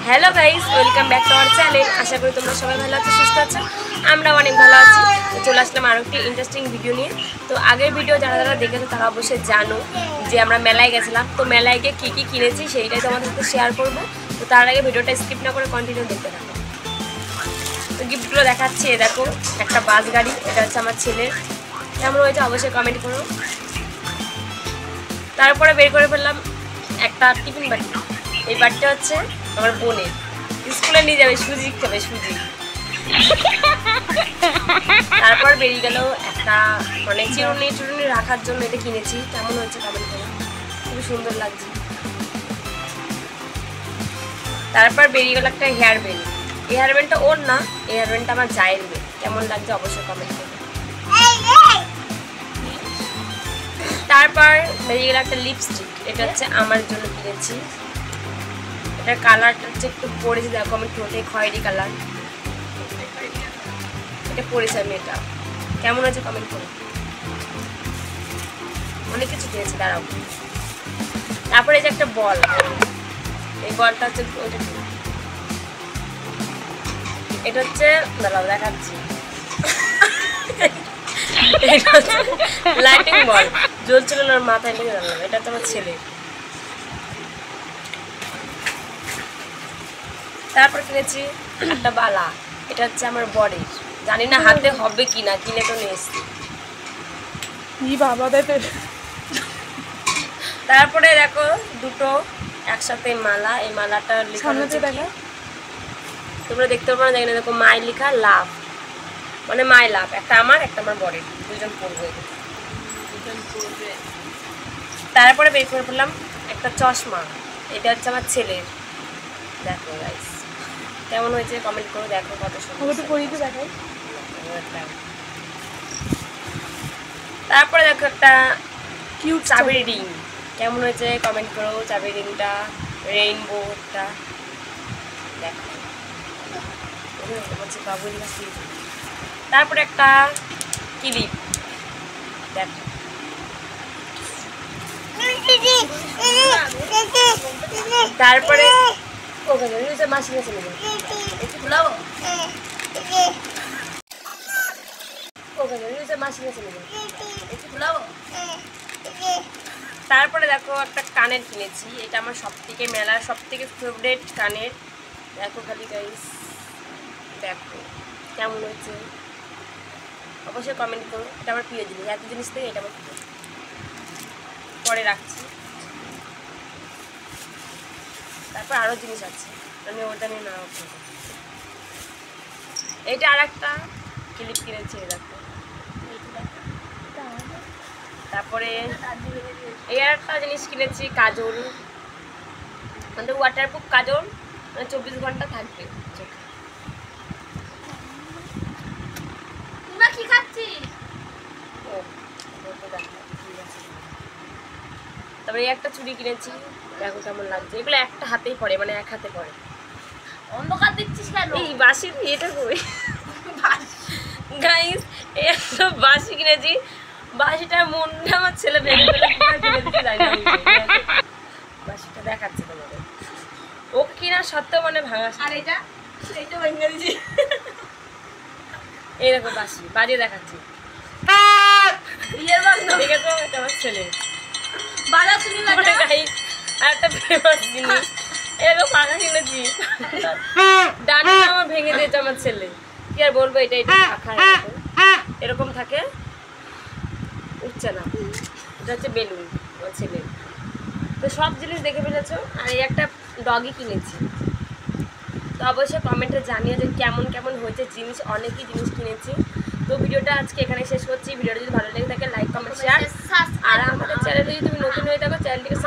Hello guys welcome back to our channel. आशा करी तुम्हारा सबाई भालो आछो सुस्थ आछो। आमरा अनेक भालो आछि। तो चले आसलाम आरो एकटी इंटरेस्टिंग भिडियो निये। तो आगे भिडियो जारा जारा देखेছো तारा अवश्य जानो जे आमरा मेलाय गेছিলাম। तो मेलाय गিয়ে কি কি কিনেছি সেইটাই তোমাদের সাথে শেয়ার করব। তো তার আগে ভিডিওটা স্কিপ না করে কন্টিনিউ দেখতে থাকো। তো গিফটগুলো দেখাচ্ছি। এই দেখো একটা বাস গাড়ি, এটা হচ্ছে আমার ছেলের। কেমন হয়েছে অবশ্যই কমেন্ট করো। তারপরে বের করে ফেললাম একটা টিফিন বাটি। এই বাটিটা হচ্ছে আমার বোনের, স্কুলে নিয়ে যাবে, সুজি খাবে সুজি। তারপর বেরিয়ে গেল একটা মানে চিরুনি চুরুনি রাখার জন্য, এটা কিনেছি। কেমন হয়েছে কমেন্ট করো, খুবই সুন্দর লাগছে। তারপর বেরিয়ে গেল একটা হেয়ার ব্যান্ড। এই হেয়ার ব্যান্ডটা ওর না, এই হেয়ার ব্যান্ডটা আমার জায়ের মেয়ে। কেমন লাগছে অবশ্যই কমেন্ট করো। তারপর বেরিয়ে গেল একটা লিপস্টিক, এটা হচ্ছে আমার জন্য কিনেছি। এটার কালারটা হচ্ছে একটু পরেছি, দেখো আমি ঠোঁটে খয়েরি কালার, এটা পরেছি আমি। এটা কেমন আছে কমেন্ট করো। অনেক কিছু কিনেছি, দাঁড়াও। তারপরে এই যে একটা বল, এই বলটা হচ্ছে ওইটা, এটা হচ্ছে দাঁড়াও দেখাচ্ছি, লাইটিং বল জ্বলছিল না, ওর মাথায় লেগে গেল। এটা তো আমার ছেলে। তারপর কিনেছি একটা বালা, এটা হচ্ছে আমার বডির। জানি না হাতে হবে কি না, কিনে তো নিয়ে এসছি। তারপরে দেখো দুটো একসাথে মালা, এই মালাটা লেখা আছে, তোমরা দেখতে পারো না, জানি না। দেখো মাই লেখা, লাভ মানে মাই লাভ। একটা আমার, একটা আমার বডির, দুজন পরবে। তারপরে বের করে ফেললাম একটা চশমা, এটা হচ্ছে আমার ছেলের। দেখো গাইস কেমন হয়েছে কমেন্ট করো। দেখো কত সুন্দর। তারপরে দেখো একটা কিউট চাবির রিং, কেমন হয়েছে কমেন্ট করো। চাবির রিংটা রেইনবোটা দেখো। তারপরে একটা ক্লিপ দেখো। তারপরে মাসি গেছে তারপরে দেখো একটা কানের কিনেছি, এটা আমার সবথেকে মেলার সবথেকে ফেভারিট কানের। দেখো খালি গাইস, দেখো কেমন হয়েছে অবশ্যই কমেন্ট করো। এটা আমার প্রিয় জিনিস, এত জিনিস থেকে এটা আমার প্রিয়। পরে রাখছি। তারপর আরও জিনিস আছে, আমি ওটা নিয়ে না। এইটা আর একটা ক্লিপ কিনেছি, দেখো। তারপরে এই আর একটা জিনিস কিনেছি, কাজল, মানে ওয়াটারপ্রুফ কাজল, মানে 24 ঘন্টা থাকবে চোখে। কি খাচ্ছি? তারপরে এই একটা চুড়ি কিনেছি, দেখো কেমন লাগছে। এগুলো একটা হাতেই পড়ে, মানে এক হাতে পড়ে। অন্ধকার দেখছিস কেন? এই বাঁশির এটা কই গাইস, এই একটা বাঁশি কিনেছি। বাঁশিটার মনটা আমার ছেলে ভেঙে ফেলে কিনে দিতে যায় না। বাঁশিটা দেখাচ্ছি তোমাদের, ও কিনা সত্ত্বেও মানে ভাঙা। আর এটা এইটা ভেঙে দিয়েছি। এই দেখো বাঁশি বাজিয়ে দেখাচ্ছি। দেখেছো, এটা আমার ছেলে বাজা শুনি গাইস। আর একটা ফেমাস জিনিস, এরকম পাখা কিনেছি, ডানাটা আমার ভেঙে দিয়েছে আমার ছেলে। কি আর বলবো, এটা এটা পাখা এরকম থাকে, উঠছে না। এটা হচ্ছে বেলুন আমার ছেলে। তো সব জিনিস দেখে ফেলেছো। আর এই একটা ডগি কিনেছি। তো অবশ্যই কমেন্টে জানিয়ে যে কেমন কেমন হয়েছে জিনিস। অনেকই জিনিস কিনেছি। তো ভিডিওটা আজকে এখানে শেষ করছি। ভিডিওটা যদি ভালো লেগে থাকে লাইক কমেন্ট শেয়ার। আর আমাদের চ্যানেলে যদি তুমি নতুন হয়ে থাকো চ্যানেলটিকে